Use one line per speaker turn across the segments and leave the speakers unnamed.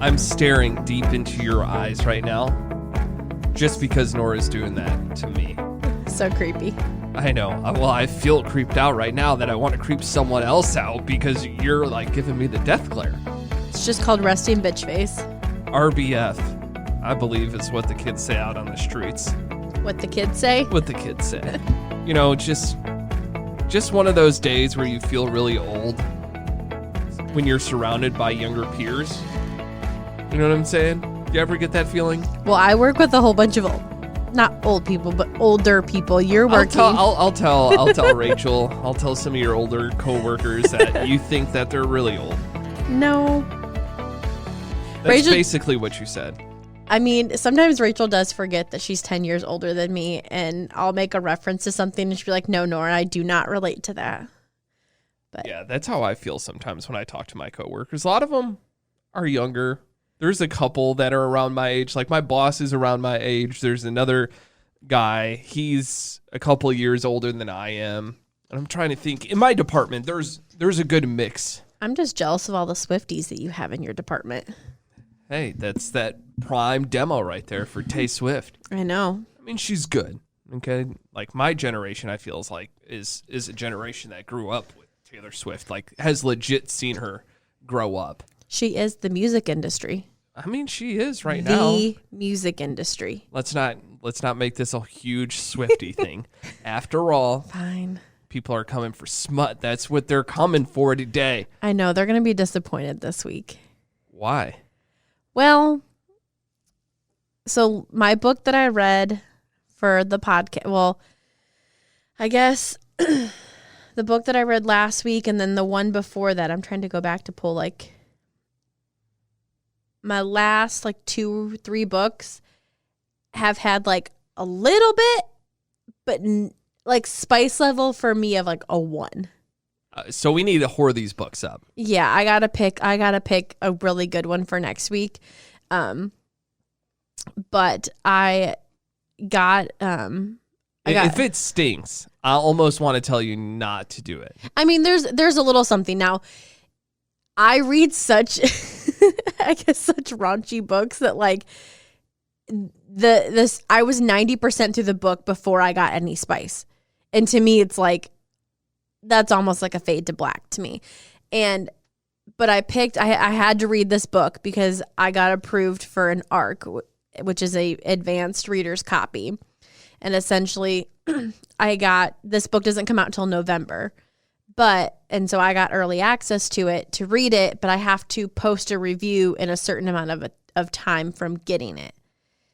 I'm staring deep into your eyes right now just because Nora's doing that to me.
So creepy.
I know. Well, I feel creeped out right now that I want to creep someone else out because you're like giving me the death glare.
It's just called resting bitch face.
RBF, I believe is what the kids say out on the streets.
What the kids say?
What the kids say. You know, just one of those days where you feel really old when you're surrounded by younger peers. You know what I'm saying? You ever get that feeling?
Well, I work with a whole bunch of not old people, but older people. You're working.
I'll tell Rachel. I'll tell some of your older coworkers that you think that they're really old.
No.
That's
Rachel,
basically what you said.
I mean, sometimes Rachel does forget that she's 10 years older than me, and I'll make a reference to something, and she'll be like, no, Nora, I do not relate to that. But
yeah, that's how I feel sometimes when I talk to my coworkers. A lot of them are younger. There's a couple that are around my age. Like my boss is around my age. There's another guy. He's a couple years older than I am. And I'm trying to think. In my department, there's a good mix.
I'm just jealous of all the Swifties that you have in your department.
Hey, that's that prime demo right there for Tay Swift.
I know.
I mean, she's good. Okay, like my generation, I feel is a generation that grew up with Taylor Swift. Like has legit seen her grow up.
She is the music industry.
I mean, she is right now.
The music industry.
Let's not make this a huge Swiftie thing. After all,
fine.
People are coming for Smut. That's what they're coming for today.
I know they're going to be disappointed this week.
Why?
Well, so my book that I read for the podcast, well, I guess the book that I read last week and then the one before that, I'm trying to go back to pull like my last like 2-3 books have had like a little bit, but like spice level for me of like a 1.
So we need to whore these books up.
Yeah, I gotta pick a really good one for next week. But I got
if it stinks, I almost want to tell you not to do it.
I mean, there's a little something now. I read such I guess such raunchy books that like I was 90% through the book before I got any spice. And to me it's like that's almost like a fade to black to me. But I had to read this book because I got approved for an ARC, which is a advanced reader's copy. And essentially this book doesn't come out until November. And so I got early access to it to read it, but I have to post a review in a certain amount of time from getting it.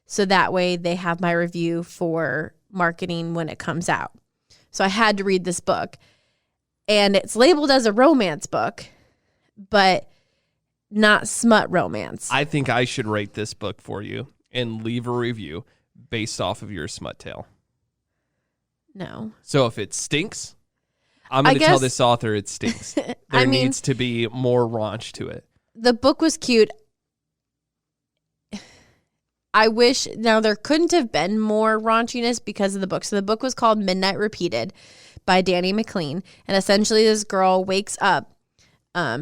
So that way they have my review for marketing when it comes out. So I had to read this book. And it's labeled as a romance book, but not smut romance.
I think I should rate this book for you and leave a review based off of your smut tale.
No.
So if it stinks, I'm going to tell this author it stinks. There needs to be more raunch to it.
The book was cute. I wish, now there couldn't have been more raunchiness because of the book. So the book was called Midnight Repeated by Danny McLean. And essentially this girl wakes up.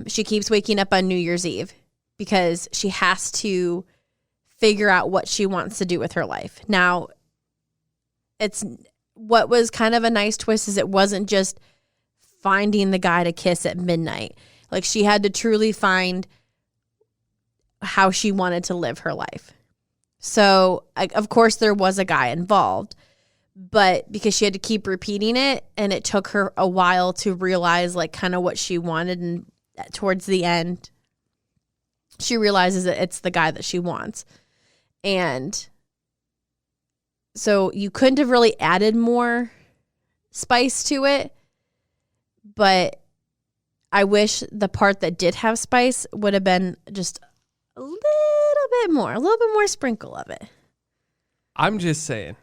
She keeps waking up on New Year's Eve because she has to figure out what she wants to do with her life. Now, what was kind of a nice twist is it wasn't just finding the guy to kiss at midnight. Like she had to truly find how she wanted to live her life. So, of course, there was a guy involved, but because she had to keep repeating it and it took her a while to realize like kind of what she wanted, and towards the end, she realizes that it's the guy that she wants. And so you couldn't have really added more spice to it, but I wish the part that did have spice would have been just a little bit more sprinkle of it.
I'm just saying,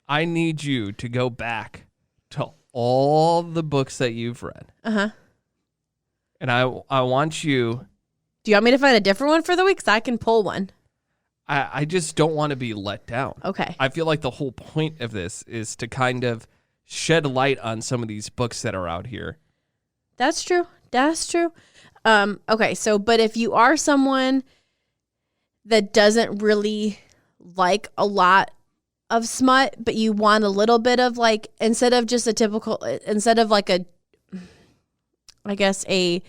I need you to go back to all the books that you've read.
Uh-huh.
And I want you...
Do you want me to find a different one for the week? 'Cause I can pull one.
I just don't want to be let down.
Okay.
I feel like the whole point of this is to kind of shed light on some of these books that are out here.
That's true. Okay, so, but if you are someone that doesn't really like a lot of smut, but you want a little bit of like, instead of like a, I guess, a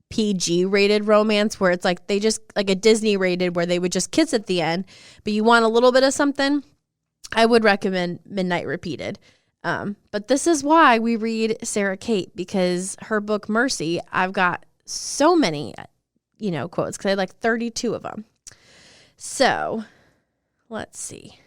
PG rated romance where it's like they just like a Disney rated where they would just kiss at the end, but you want a little bit of something, I would recommend Midnight Repeated. But this is why we read Sarah Kate, because her book Mercy, I've got so many, quotes, because I had like 32 of them. So let's see.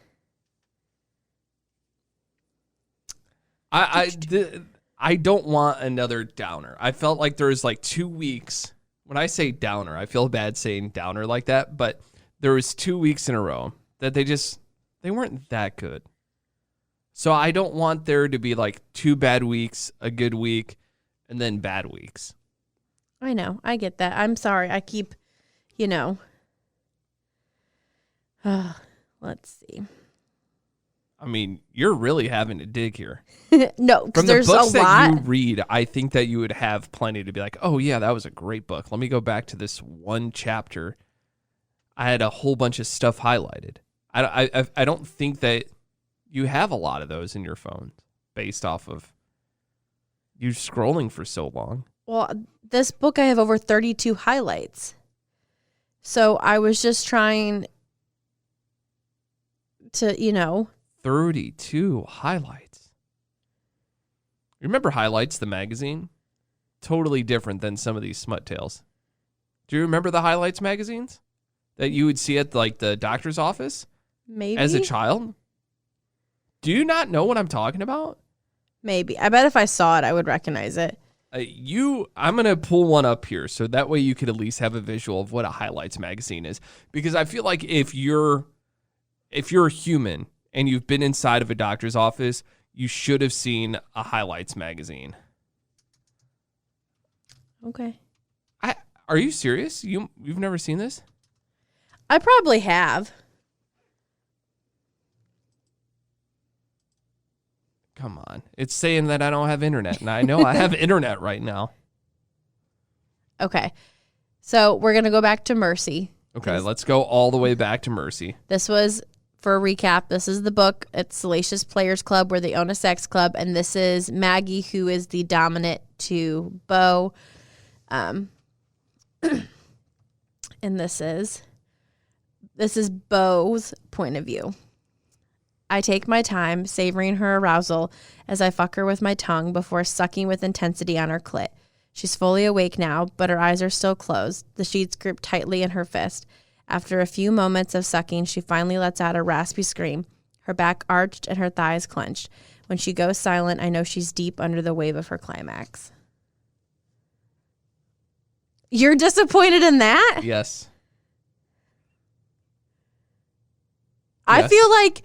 I don't want another downer. I felt like there was like 2 weeks. When I say downer, I feel bad saying downer like that, but there was 2 weeks in a row that they weren't that good. So I don't want there to be like 2 bad weeks, a good week, and then bad weeks.
I know. I get that. I'm sorry. I keep, let's see.
I mean, you're really having to dig here.
No, because
From the
there's
books
a
that
lot.
you read, I think that you would have plenty to be like, oh, yeah, that was a great book. Let me go back to this one chapter. I had a whole bunch of stuff highlighted. I don't think that you have a lot of those in your phone based off of you scrolling for so long.
Well, this book, I have over 32 highlights. So I was just trying to,
32 highlights. Remember Highlights, the magazine? Totally different than some of these smut tales. Do you remember the Highlights magazines that you would see at like the doctor's office?
Maybe.
As a child? Do you not know what I'm talking about?
Maybe. I bet if I saw it, I would recognize it.
I'm going to pull one up here so that way you could at least have a visual of what a Highlights magazine is. Because I feel like if you're a human and you've been inside of a doctor's office, you should have seen a Highlights magazine.
Okay.
Are you serious? You've never seen this?
I probably have.
Come on. It's saying that I don't have internet, and I know I have internet right now.
Okay. So we're going to go back to Mercy.
Okay, let's go all the way back to Mercy.
This was, for a recap, this is the book. It's Salacious Players Club, where they own a sex club. And this is Maggie, who is the dominant to Bo. And this is Bo's point of view. I take my time, savoring her arousal as I fuck her with my tongue before sucking with intensity on her clit. She's fully awake now, but her eyes are still closed, the sheets gripped tightly in her fist. After a few moments of sucking, she finally lets out a raspy scream, her back arched and her thighs clenched. When she goes silent, I know she's deep under the wave of her climax. You're disappointed in that?
Yes.
I feel like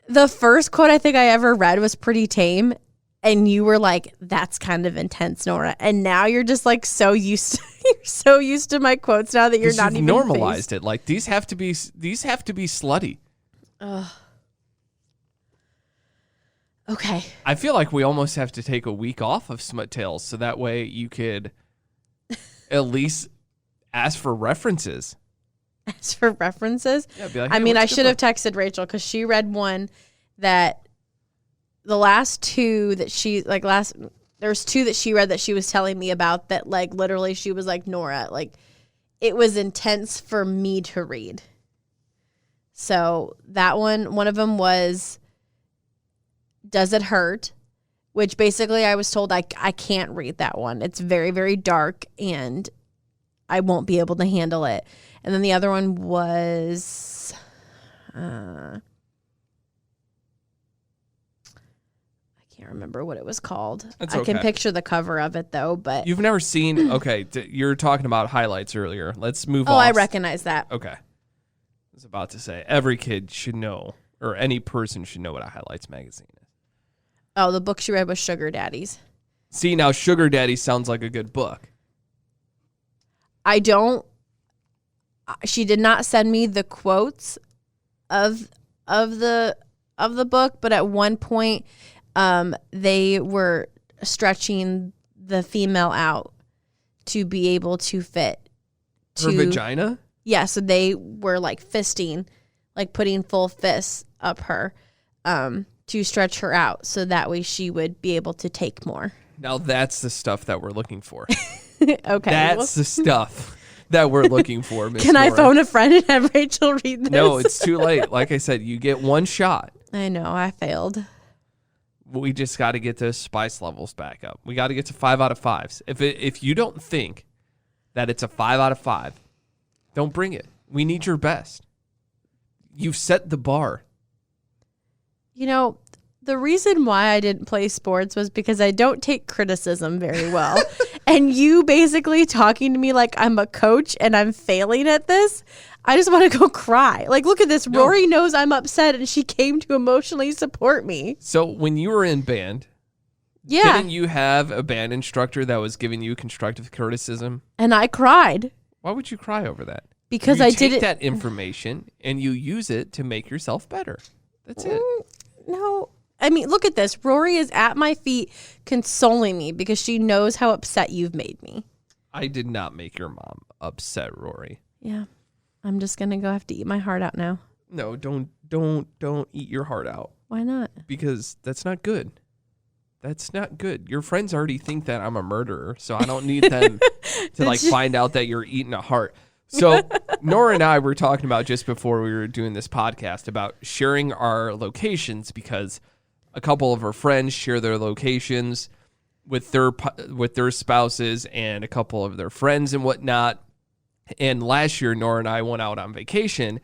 the first quote I think I ever read was pretty tame, and you were like, "That's kind of intense, Nora." And now you're just like so used to my quotes now that you're not even
normalized it. Like these have to be slutty.
Ugh. Okay.
I feel like we almost have to take a week off of Smut Tales so that way you could at least ask for references.
As for references,
Yeah, be like,
I
hey,
mean, I
what's
should have
different?
texted Rachel because she read one that the last two that she there's two that she read that she was telling me about that like literally she was like, Nora, like it was intense for me to read. So that one of them was Does It Hurt? Which basically I was told I can't read that one. It's very, very dark and I won't be able to handle it. And then the other one was, I can't remember what it was called.
That's
I can
okay.
picture the cover of it though, but
You've never seen. Okay, you're talking about Highlights earlier. Let's move on.
oh, I recognize that.
Okay. I was about to say every kid should know, or any person should know what a Highlights magazine is.
Oh, the book she read was Sugar Daddies.
See, now Sugar Daddy sounds like a good book.
She did not send me the quotes of the book, but at one point they were stretching the female out to be able to fit
Her vagina?
Yeah, so they were like fisting, like putting full fists up her to stretch her out so that way she would be able to take more.
Now that's the stuff that we're looking for.
Okay.
That's the stuff that we're looking for, Miss
Can I
Nora.
phone a friend and have Rachel read this?
No, it's too late. Like I said, you get one shot.
I know, I failed.
We just got to get those spice levels back up. We got to get to 5 out of 5s. If you don't think that it's a 5 out of 5, don't bring it. We need your best. You've set the bar.
You know, the reason why I didn't play sports was because I don't take criticism very well. And you basically talking to me like I'm a coach and I'm failing at this, I just want to go cry. Like, look at this.
No.
Rory knows I'm upset and she came to emotionally support me.
So when you were in band,
Yeah.
didn't you have a band instructor that was giving you constructive criticism?
And I cried
Why would you cry over that?
because
you
I
take
didn't.
that information and you use it to make yourself better. That's it.
No. I mean, look at this. Rory is at my feet consoling me because she knows how upset you've made me.
I did not make your mom upset, Rory.
Yeah. I'm just going to go have to eat my heart out now.
No, don't eat your heart out
Why not?
because that's not good. That's not good. Your friends already think that I'm a murderer, so I don't need them to like find out that you're eating a heart. So Nora and I were talking about just before we were doing this podcast about sharing our locations because a couple of our friends share their locations with their spouses and a couple of their friends and whatnot. And last year, Nora and I went out on vacation,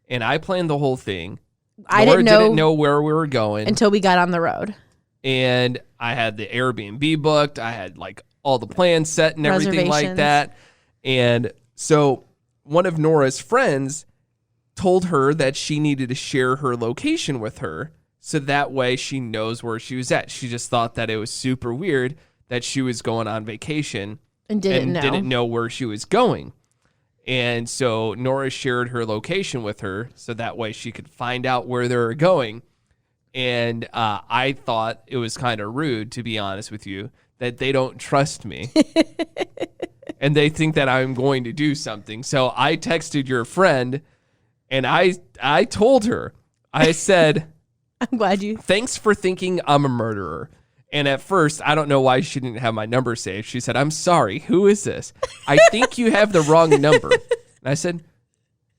and I planned the whole thing.
I
Nora
didn't know
where we were going
until we got on the road.
And I had the Airbnb booked. I had like all the plans set and everything like
Reservations.
that. And so one of Nora's friends told her that she needed to share her location with her so that way she knows where she was at. She just thought that it was super weird that she was going on vacation
And
and
know.
didn't know where she was going. And so Nora shared her location with her so that way she could find out where they were going. And I thought it was kind of rude, to be honest with you, that they don't trust me. And they think that I'm going to do something. So I texted your friend and I told her, I said,
I'm glad you.
thanks for thinking I'm a murderer. And at first, I don't know why she didn't have my number saved. She said, I'm sorry, who is this? I think you have the wrong number. And I said,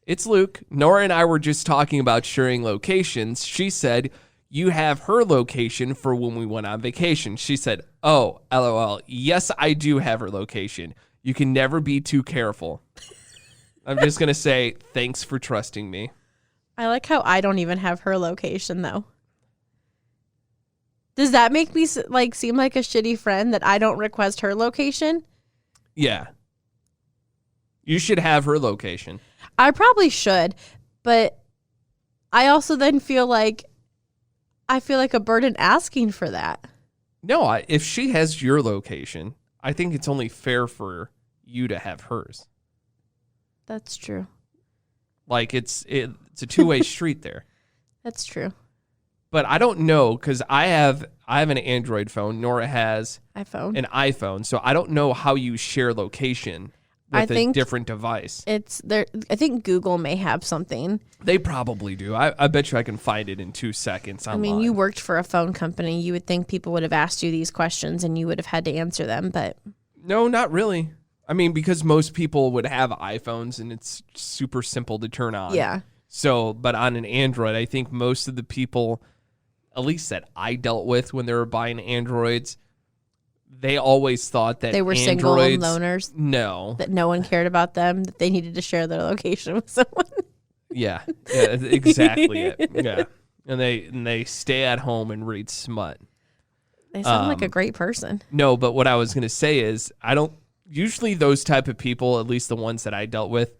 it's Luke. Nora and I were just talking about sharing locations. She said, you have her location for when we went on vacation. She said, oh, LOL. Yes, I do have her location. You can never be too careful. I'm just going to say, thanks for trusting me.
I like how I don't even have her location, though. Does that make me like seem like a shitty friend that I don't request her location?
Yeah. You should have her location.
I probably should, but I also then feel like a burden asking for that.
No, if she has your location, I think it's only fair for you to have hers.
That's true.
Like it's a two-way street there.
That's true.
But I don't know because I have an Android phone. Nora has
iPhone.
an iPhone, so I don't know how you share location with a different device.
It's there. I think Google may have something.
They probably do. I bet you I can find it in 2 seconds online.
I mean, you worked for a phone company. You would think people would have asked you these questions and you would have had to answer them, but
No, not really. I mean, because most people would have iPhones and it's super simple to turn on.
yeah.
So, but on an Android, I think most of the people, at least that I dealt with when they were buying Androids, they always thought that
They were single and loners,
No.
that no one cared about them, that they needed to share their location with someone.
Yeah, exactly it. Yeah. And they stay at home and read smut.
They sound like a great person.
No, but what I was going to say is usually those type of people, at least the ones that I dealt with,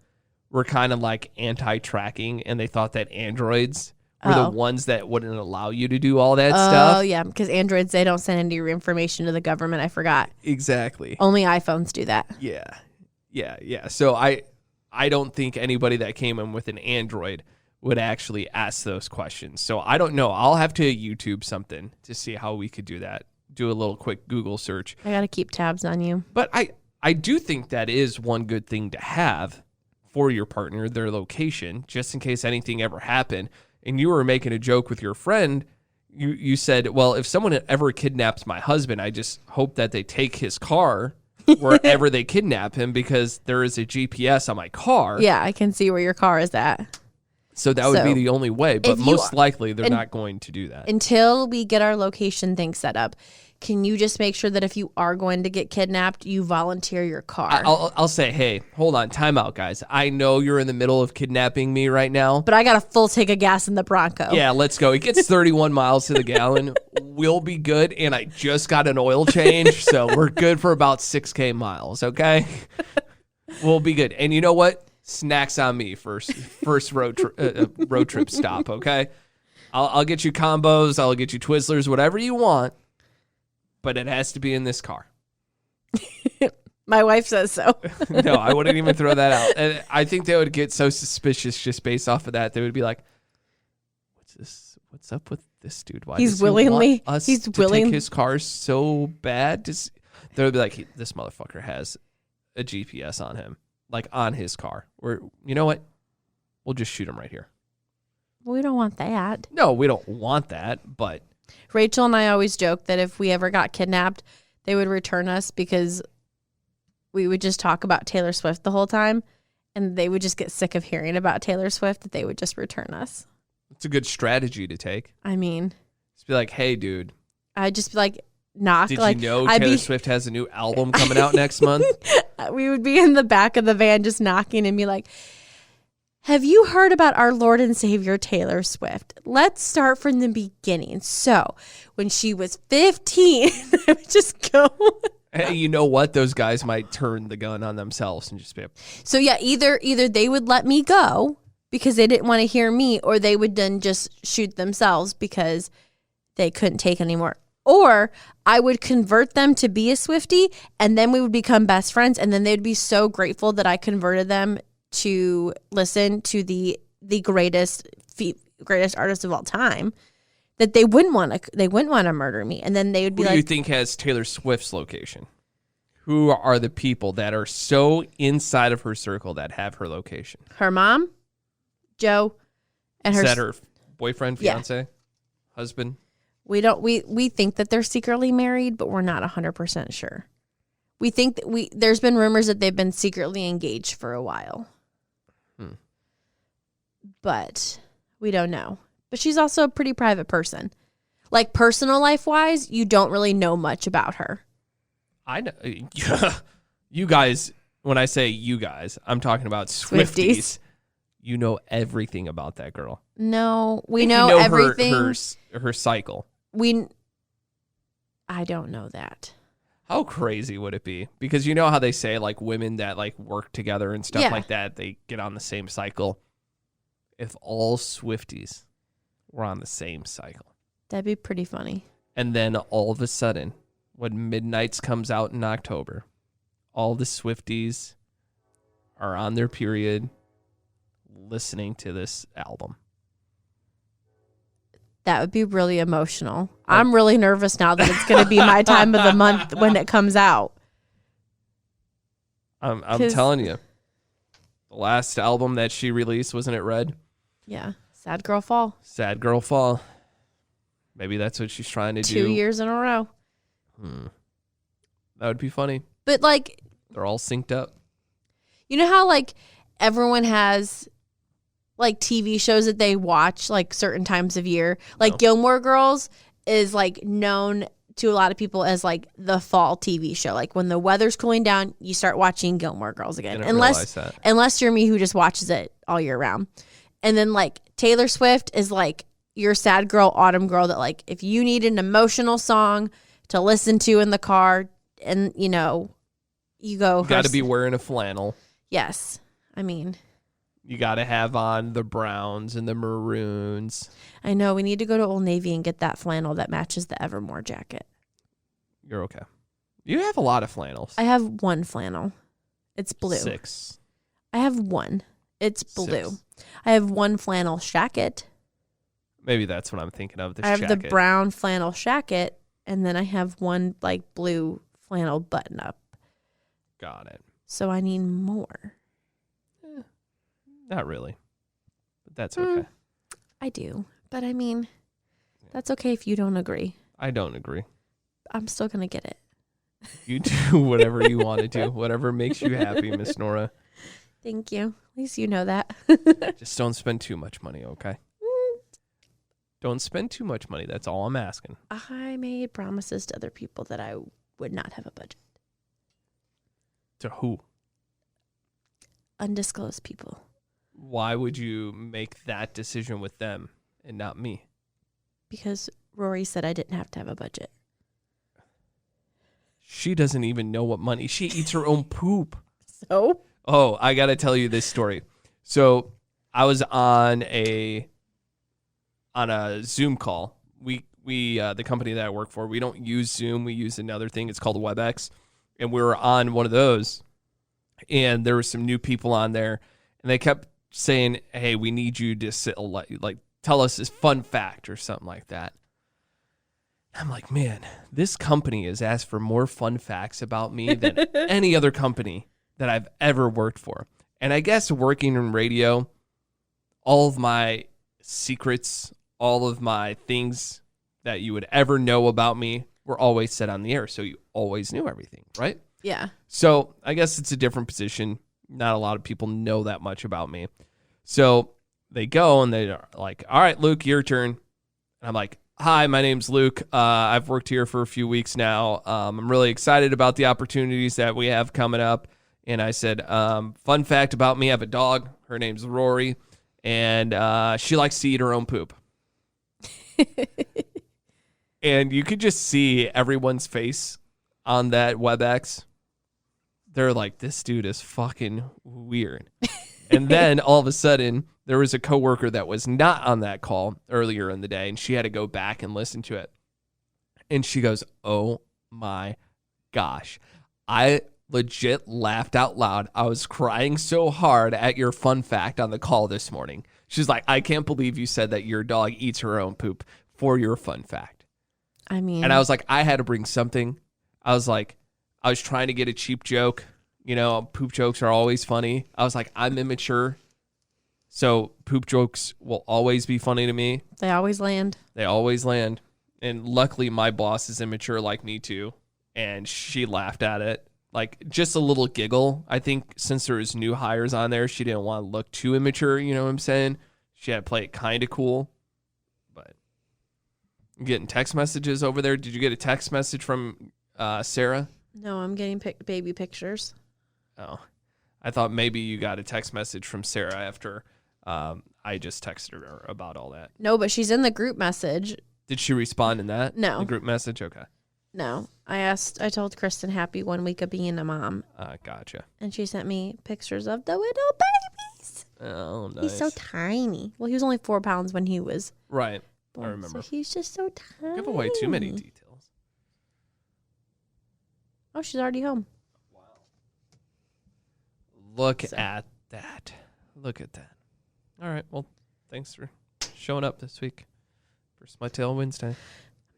were kind of like anti-tracking and they thought that Androids were the ones that wouldn't allow you to do all that stuff.
Oh, yeah, because Androids, they don't send any information to the government. I forgot.
Exactly.
Only iPhones do that.
Yeah. So I don't think anybody that came in with an Android would actually ask those questions. So I don't know. I'll have to YouTube something to see how we could do that. Do a little quick Google search.
I got to keep tabs on you.
But I do think that is one good thing to have for your partner their location just in case anything ever happened. And you were making a joke with your friend. You said, well, if someone ever kidnaps my husband, I just hope that they take his car wherever they kidnap him because there is a GPS on my car.
Yeah, I can see where your car is at.
So that would be the only way. But most likely they're not going to do that.
Until we get our location thing set up, can you just make sure that if you are going to get kidnapped, you volunteer your car?
I'll say, hey, hold on, time out, guys. I know you're in the middle of kidnapping me right now.
But I got a full tank of gas in the Bronco.
Yeah, let's go. It gets 31 miles to the gallon. We'll be good. And I just got an oil change, so we're good for about 6K miles, okay? We'll be good. And you know what? Snacks on me first road trip stop, okay? I'll get you combos. I'll get you Twizzlers, whatever you want. But it has to be in this car.
My wife says so.
No, I wouldn't even throw that out. And I think they would get so suspicious just based off of that. They would be like, "What's this? What's up with this dude? Why does he want us to take his car so bad?" They would be like, "This motherfucker has a GPS on him, like on his car." Or you know what? We'll just shoot him right here.
We don't want that.
No, we don't want that, but
Rachel and I always joke that if we ever got kidnapped, they would return us because we would just talk about Taylor Swift the whole time, and they would just get sick of hearing about Taylor Swift, that they would just return us.
It's a good strategy to take.
I mean,
just be like, hey, dude.
I'd just be like, knock.
Did
like,
you know Taylor Swift has a new album coming out next month?
We would be in the back of the van just knocking and be like, have you heard about our Lord and Savior Taylor Swift? Let's start from the beginning. So when she was 15, I would just go.
Hey, you know what? Those guys might turn the gun on themselves and just be.
So yeah, either they would let me go because they didn't want to hear me, or they would then just shoot themselves because they couldn't take anymore. Or I would convert them to be a Swiftie, and then we would become best friends, and then they'd be so grateful that I converted them to listen to the greatest artist of all time, that they wouldn't want to murder me, and then they would be
Who
like,
do you think has Taylor Swift's location? Who are the people that are so inside of her circle that have her location?
her mom, Joe, and
Is
her.
that her boyfriend, fiance, husband?
We don't. We think that they're secretly married, but we're not 100% sure. We think that there's been rumors that they've been secretly engaged for a while. But we don't know. But she's also a pretty private person. Like, personal life-wise, you don't really know much about her.
I know. You guys, when I say you guys, I'm talking about Swifties. You know everything about that girl.
No, we know everything.
Her cycle.
I don't know that.
How crazy would it be? Because you know how they say, like, women that, like, work together and stuff like that, they get on the same cycle. If all Swifties were on the same cycle.
That'd be pretty funny.
And then all of a sudden, when Midnights comes out in October, all the Swifties are on their period listening to this album.
That would be really emotional. I'm really nervous now that it's going to be my time of the month when it comes out.
I'm telling you. The last album that she released, wasn't it Red?
Yeah. Sad Girl Fall.
Sad Girl Fall. Maybe that's what she's trying to do.
2 years in a row.
That would be funny.
But, like,
they're all synced up.
You know how, like, everyone has, like, TV shows that they watch, like, certain times of year? Like, Gilmore Girls is, like, known to a lot of people as, like, the fall TV show. Like, when the weather's cooling down, you start watching Gilmore Girls again. Unless you're me, who just watches it all year round. And then, like, Taylor Swift is, like, your sad girl, autumn girl that, like, if you need an emotional song to listen to in the car and, you know, you go.
You got to be wearing a flannel.
Yes. I mean.
You got to have on the browns and the maroons.
I know. We need to go to Old Navy and get that flannel that matches the Evermore jacket.
You're okay. You have a lot of flannels.
I have one flannel. It's blue.
6.
I have one. It's blue.
6.
I have one flannel shacket.
Maybe that's what I'm thinking of.
I have the brown flannel shacket, and then I have one, like, blue flannel button up.
Got it.
So I need more.
Not really. But that's okay.
I do. But I mean, that's okay if you don't agree.
I don't agree.
I'm still going to get it.
You do whatever you want to do. Whatever makes you happy, Miss Nora.
Thank you. At least you know that.
Just don't spend too much money, okay? Don't spend too much money. That's all I'm asking.
I made promises to other people that I would not have a budget.
To who?
Undisclosed people.
Why would you make that decision with them and not me?
Because Rory said I didn't have to have a budget.
She doesn't even know what money. She eats her own poop.
So?
Oh, I got to tell you this story. So I was on a Zoom call. We the company that I work for, we don't use Zoom. We use another thing. It's called WebEx. And we were on one of those. And there were some new people on there. And they kept saying, hey, we need you to sit, like tell us this fun fact or something like that. I'm like, man, this company has asked for more fun facts about me than any other company that I've ever worked for. And I guess working in radio, all of my secrets, all of my things that you would ever know about me were always said on the air. So you always knew everything, right?
Yeah.
So I guess it's a different position. Not a lot of people know that much about me. So they go and they're like, all right, Luke, your turn. And I'm like, hi, my name's Luke. I've worked here for a few weeks now. I'm really excited about the opportunities that we have coming up. And I said, fun fact about me, I have a dog. Her name's Rory. And she likes to eat her own poop. And you could just see everyone's face on that WebEx. They're like, this dude is fucking weird. And then all of a sudden, there was a coworker that was not on that call earlier in the day, and she had to go back and listen to it. And she goes, oh my gosh. I legit laughed out loud. I was crying so hard at your fun fact on the call this morning. She's like, I can't believe you said that your dog eats her own poop for your fun fact.
I mean.
And I was like, I had to bring something. I was trying to get a cheap joke. You know, poop jokes are always funny. I was like, I'm immature, so poop jokes will always be funny to me.
They always land.
They always land. And luckily, my boss is immature like me too. And she laughed at it. Like, just a little giggle. I think since there was new hires on there, she didn't want to look too immature. You know what I'm saying? She had to play it kind of cool. But I'm getting text messages over there. Did you get a text message from Sarah?
No, I'm getting baby pictures.
Oh, I thought maybe you got a text message from Sarah after I just texted her about all that.
No, but she's in the group message.
Did she respond in that?
No.
The group message? Okay.
No. I told Kristen happy 1 week of being a mom.
Gotcha.
And she sent me pictures of the little babies.
Oh, nice.
He's so tiny. Well, he was only 4 pounds when he was
right.
born,
I remember.
So he's just so tiny.
Give away too many details.
Oh, she's already home.
Look at that. Look at that. All right. Well, thanks for showing up this week for Smut Tail Wednesday.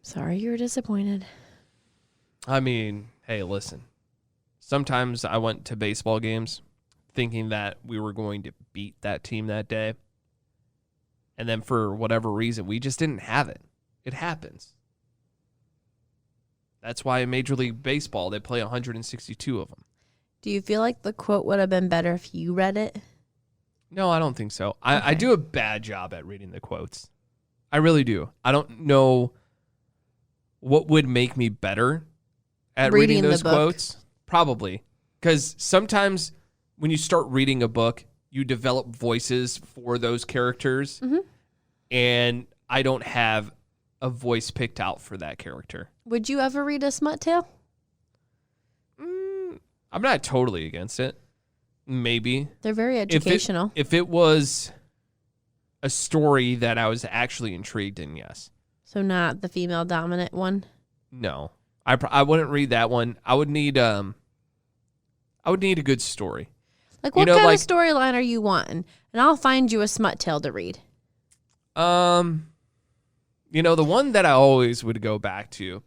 Sorry you were disappointed.
I mean, hey, listen. Sometimes I went to baseball games thinking that we were going to beat that team that day. And then for whatever reason, we just didn't have it. It happens. That's why in Major League Baseball, they play 162 of them.
Do you feel like the quote would have been better if you read it?
No, I don't think so.
Okay.
I do a bad job at reading the quotes. I really do. I don't know what would make me better at reading those quotes. Probably. Because sometimes when you start reading a book, you develop voices for those characters.
Mm-hmm.
And I don't have a voice picked out for that character.
Would you ever read a smut tale?
I'm not totally against it. Maybe.
They're very educational.
If it was a story that I was actually intrigued in, yes.
So not the female dominant one?
No. I wouldn't read that one. I would need a good story.
Like what kind of storyline are you wanting? And I'll find you a smut tale to read.
The one that I always would go back to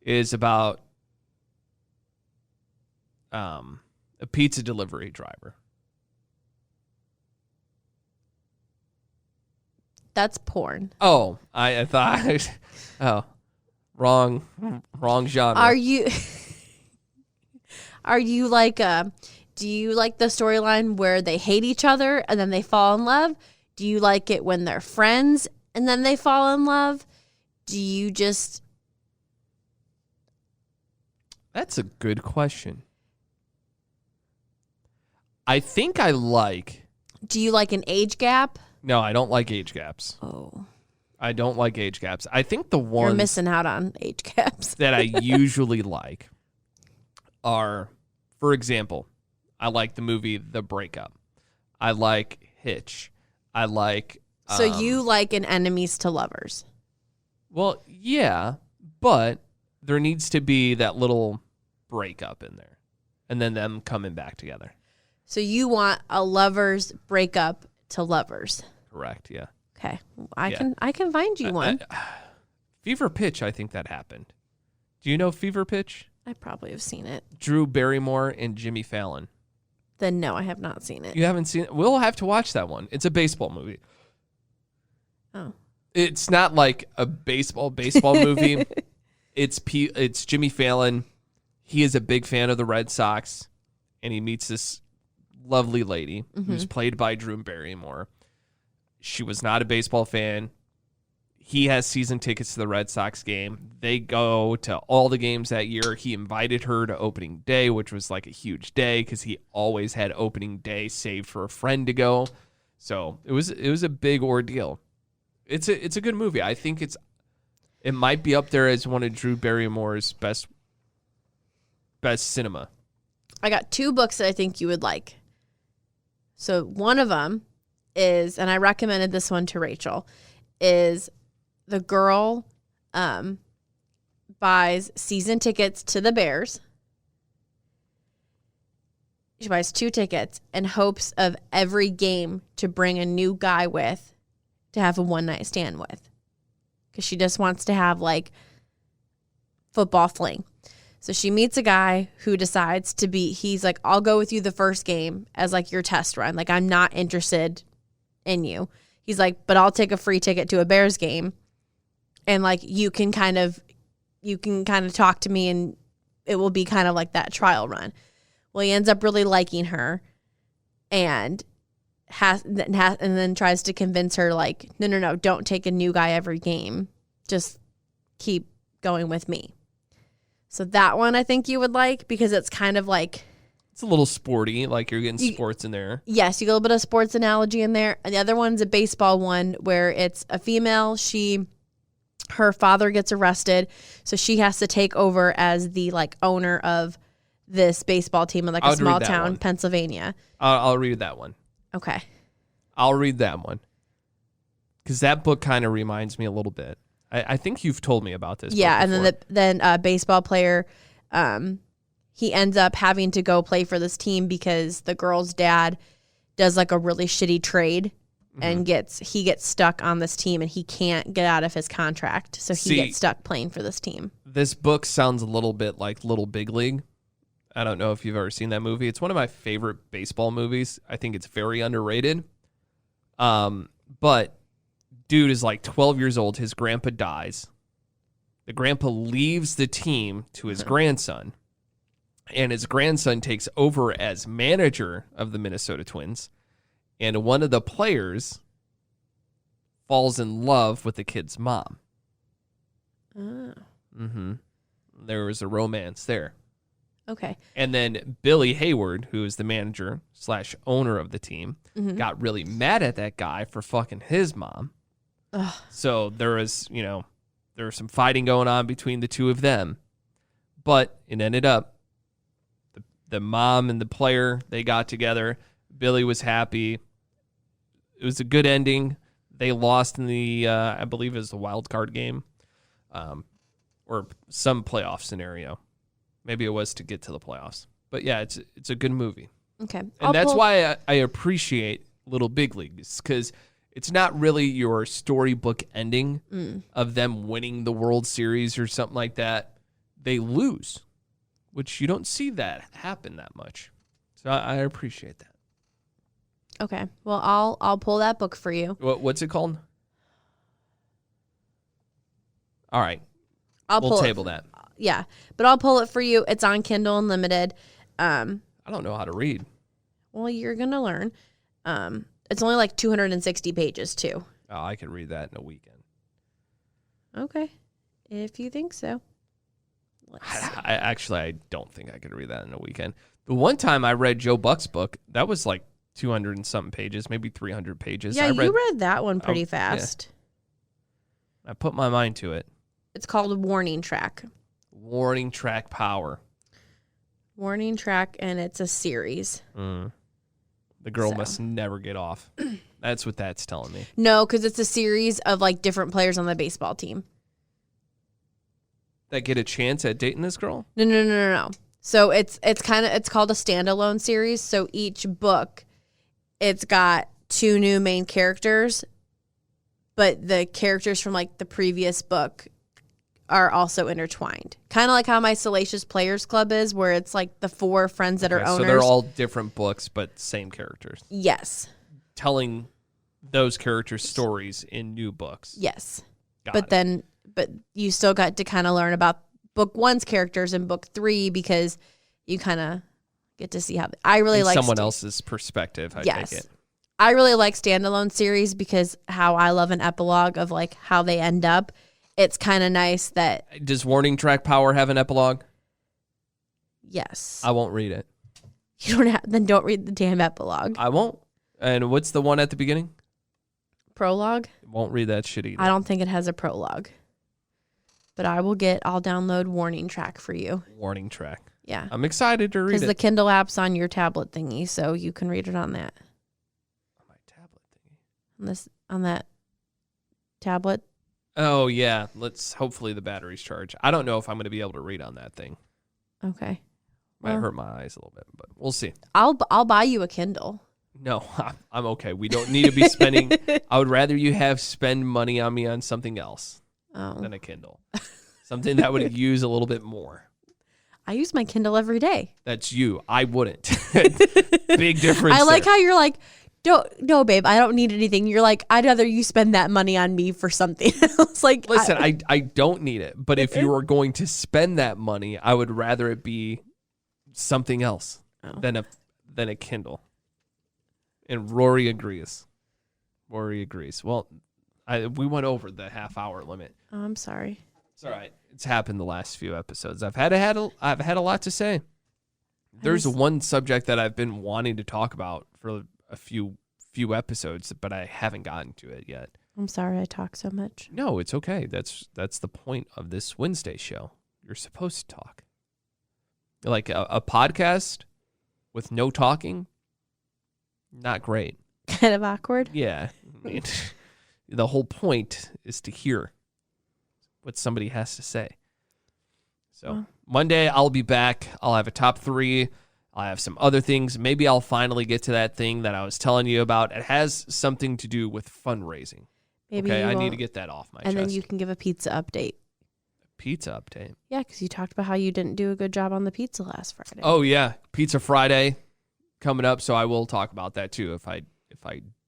is about a pizza delivery driver.
That's porn.
Oh, I thought. Oh, wrong genre.
Are you like do you like the storyline where they hate each other and then they fall in love? Do you like it when they're friends and then they fall in love? Do you just...
That's a good question. I think I like...
Do you like an age gap?
No, I don't like age gaps.
Oh.
I don't like age gaps. I think the ones...
You're missing out on age gaps.
that I usually like are, for example, I like the movie The Breakup. I like Hitch. I like...
So you like an enemies to lovers.
Well, yeah, but there needs to be that little breakup in there. And then them coming back together.
So you want a lovers breakup to lovers.
Correct, yeah.
Okay. I can find you one.
Fever Pitch, I think that happened. Do you know Fever Pitch?
I probably have seen it.
Drew Barrymore and Jimmy Fallon.
Then no, I have not seen it.
You haven't seen it? We'll have to watch that one. It's a baseball movie.
Oh.
It's not like a baseball movie. It's Jimmy Fallon. He is a big fan of the Red Sox, and he meets this lovely lady who's played by Drew Barrymore. She was not a baseball fan. He has season tickets to the Red Sox game. They go to all the games that year. He invited her to opening day, which was like a huge day because he always had opening day saved for a friend to go. So it was a big ordeal. It's a good movie. I think it might be up there as one of Drew Barrymore's best cinema.
I got 2 books that I think you would like. So one of them is, and I recommended this one to Rachel, is the girl buys season tickets to the Bears. She buys 2 tickets in hopes of every game to bring a new guy with to have a one-night stand with. Because she just wants to have, like, football fling. So she meets a guy who decides to be, he's like, I'll go with you the first game as, like, your test run. Like, I'm not interested in you. He's like, but I'll take a free ticket to a Bears game. And, like, you can kind of talk to me and it will be kind of like that trial run. Well, he ends up really liking her and then tries to convince her, like, no, don't take a new guy every game. Just keep going with me. So that one I think you would like because it's kind of like...
It's a little sporty, like you're getting sports in there.
Yes, you get a little bit of sports analogy in there. And the other one's a baseball one where it's a female. Her father gets arrested, so she has to take over as the, like, owner of this baseball team in, like, a small town, Pennsylvania.
I'll read that one.
Okay.
I'll read that one. Because that book kind of reminds me a little bit. I think you've told me about this.
Yeah, and then a baseball player, he ends up having to go play for this team because the girl's dad does, like, a really shitty trade and he gets stuck on this team and he can't get out of his contract. So he gets stuck playing for this team. This
book sounds a little bit like Little Big League. I don't know if you've ever seen that movie. It's one of my favorite baseball movies. I think it's very underrated. But dude is like 12 years old. His grandpa dies. The grandpa leaves the team to his grandson. And his grandson takes over as manager of the Minnesota Twins. And one of the players falls in love with the kid's mom.
Oh.
There was a romance there.
Okay.
And then Billy Hayward, who is the manager / owner of the team, got really mad at that guy for fucking his mom.
Ugh.
So there was some fighting going on between the two of them. But it ended up the mom and the player, they got together. Billy was happy. It was a good ending. They lost in the, I believe it was the wild card game, or some playoff scenario. Maybe it was to get to the playoffs. But yeah, it's a good movie.
Okay.
And that's why I appreciate Little Big Leagues, because it's not really your storybook ending of them winning the World Series or something like that. They lose, which you don't see that happen that much. So I appreciate that.
Okay. Well, I'll pull that book for you.
What's it called? All right.
I'll
We'll table that.
Yeah, but I'll pull it for you. It's on Kindle Unlimited.
I don't know how to read.
Well, you're gonna learn. It's only like 260 pages too.
Oh, I could read that in a weekend.
Okay, if you think so.
I don't think I could read that in a weekend. The one time I read Joe Buck's book, that was like 200 and something pages, maybe 300 pages.
Yeah, you read that one pretty fast.
Yeah. I put my mind to it.
It's called Warning Track.
Warning Track Power.
Warning Track, and it's a series.
The girl must never get off. That's what that's telling me.
No, because it's a series of like different players on the baseball team.
That get a chance at dating this girl?
No. So it's called a standalone series. So each book, it's got 2 new main characters, but the characters from like the previous book are also intertwined. Kind of like how my Salacious Players Club is, where it's like the 4 friends that are owners.
So they're all different books, but same characters.
Yes.
Telling those characters' stories in new books.
Yes.
Got
it. But you still got to kind of learn about book 1's characters in book 3 because you kind of get to see how I really like
someone else's perspective. I take it.
I really like standalone series because how I love an epilogue of like how they end up. It's kind of nice that.
Does Warning Track Power have an epilogue?
Yes.
I won't read it.
You don't have, then don't read the damn epilogue.
I won't. And what's the one at the beginning?
Prologue?
Won't read that shit either.
I don't think it has a prologue. But I'll download Warning Track for you.
Warning Track.
Yeah.
I'm excited to read it.
Because the Kindle app's on your tablet thingy, so you can read it on that.
On my tablet thingy?
On that tablet.
Oh, yeah. Hopefully the battery's charged. I don't know if I'm going to be able to read on that thing.
Okay.
Might hurt my eyes a little bit, but we'll see.
I'll buy you a Kindle.
No, I'm okay. We don't need to be spending. I would rather you spend money on me on something else than a Kindle. Something that would use a little bit more.
I use my Kindle every day.
That's you. I wouldn't. Big difference.
I like how you're like, no, babe, I don't need anything. You're like, I'd rather you spend that money on me for something else. Like,
listen, I don't need it, but if you were going to spend that money, I would rather it be something else than a Kindle. And Rory agrees. Well, we went over the half-hour limit.
Oh, I'm sorry.
It's all right. It's happened the last few episodes. I've had a lot to say. There's one subject that I've been wanting to talk about for a few episodes, but I haven't gotten to it yet.
I'm sorry I talk so much.
No, it's okay. That's the point of this Wednesday show. You're supposed to talk. Like a podcast with no talking, not great.
Kind of awkward.
Yeah. I mean, the whole point is to hear what somebody has to say. So Monday, I'll be back. I'll have a top 3. I'll have some other things. Maybe I'll finally get to that thing that I was telling you about. It has something to do with fundraising.
Maybe
I need to get that off my chest.
And then you can give a pizza update.
Pizza update?
Yeah, because you talked about how you didn't do a good job on the pizza last Friday.
Oh, yeah. Pizza Friday coming up, so I will talk about that, too, if I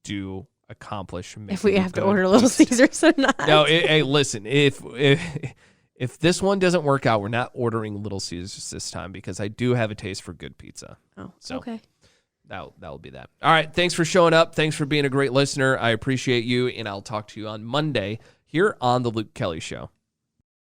do accomplish.
If we have to order Little Caesars or not.
No, hey, listen, if this one doesn't work out, we're not ordering Little Caesars this time because I do have a taste for good pizza.
Oh,
so
okay.
That'll be that. All right, thanks for showing up. Thanks for being a great listener. I appreciate you, and I'll talk to you on Monday here on The Luke Kelly Show.